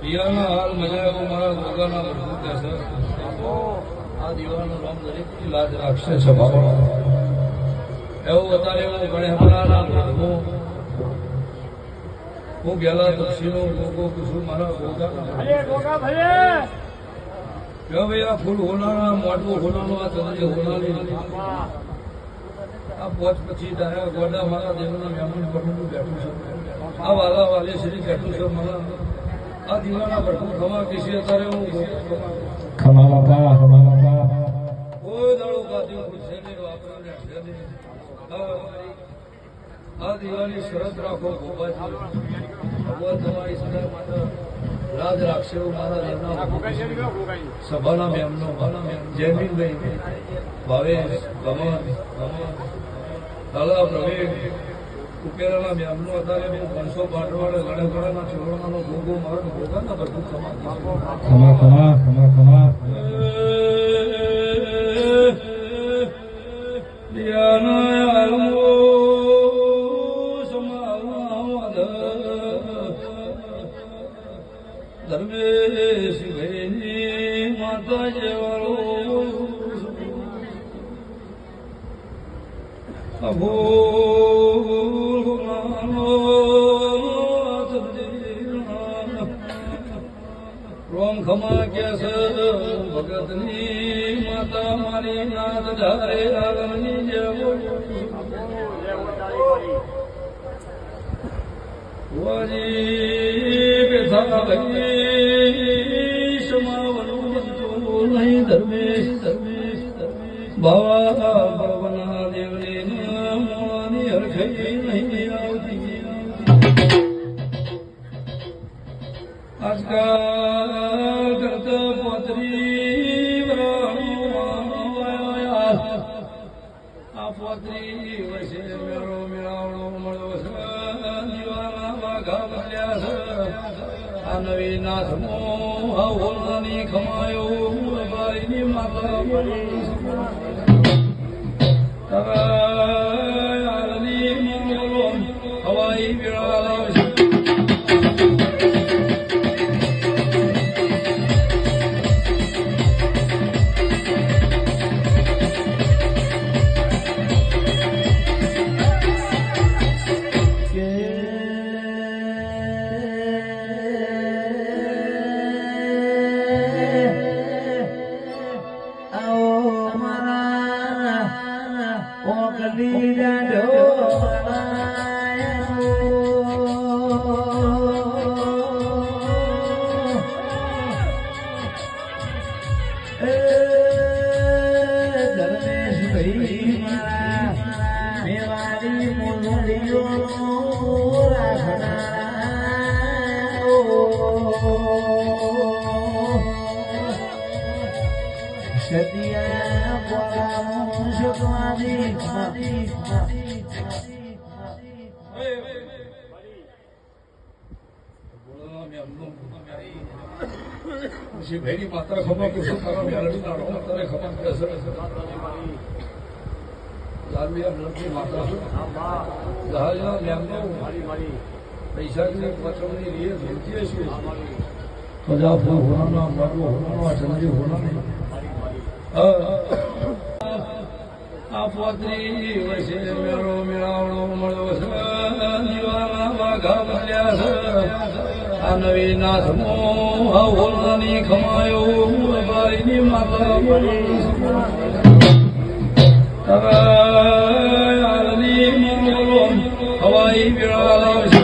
Piano હાલ મજા આવ્યો મારા ગોગાના ભરપૂર છે. આ દીવાનું નામ દરેક લાજ રાખશે સ્વભાવ એવું અત્યારે હું ગણેશના હું ગયેલા તપસીનો લોકો કુશું મારા ગોગા ભાઈ આ ફૂલ હોનારા મોટવું હોનાનું આ ચંદ્રી હોનાની આ પોચ પછી તારા ગોડા મારા દેવના મહેમાન બેઠું છે. આ વાલા વાલે શ્રી બેઠું છે. મારા આ દીવાના ભરપૂર ખમા કે છે અત્યારે હું ખમા બાપા કોઈ દાડો ગાદીઓ છે નહીં વાપરને છે નહીં. આ દીવાની શરત રાખો ગોપાજી ભગવાન તમારી સદા માટે રાજ રાખશે એવું મારા દેવના સભાના મેમનો જયમીનભાઈ ભાવેશ ભમન લાલા પ્રવીણ ઉકેલાના મેમનો અત્યારે હું 500 પાટવાડે ગણેગણાના ચોરણાનો ગોગો મારો ગોગાના બધું ખમા ધર્મેશ ભાઈની માતા જેવાળો રોમ ખમા કે છે ભગતની માતા મારી નાથ ધારે આગળની જેવો બેઠા ભાઈ સમાવનું બનતું નહીં. ધર્મેશ બાવા ભગવાના દેવની નામની હરખઈ નહીં આવતી. આજકાલ કરતા પોતરી આ પોતરી વસે મેળો મેળાવડો મળ્યો છે. દીવાના વાઘા મળ્યા છે. આ નવી નાથમો આ હોલની ખમાયો બારીની માતા મળી હવાઈ વેળા લાવશે. ભાઈની માતા ખબર કે શું તારા મેળવી નાડો તારે ખબર પડે છે. માતા જહાજના લેમનો પૈસાની પચવણી રીએ ધૂળતી હશે. કદા ફૂલ હોનાના મારવો હોનાના ચંદ્રી હોનાની આ પોતરી વસે મેળો મેળાવડો મળ્યો છે. દીવાના વાઘા મળ્યા છે. આ નવી નાથમો આ હોલની ખમાયો બારીની માતા પડી હવાઈ વેળા લાવશે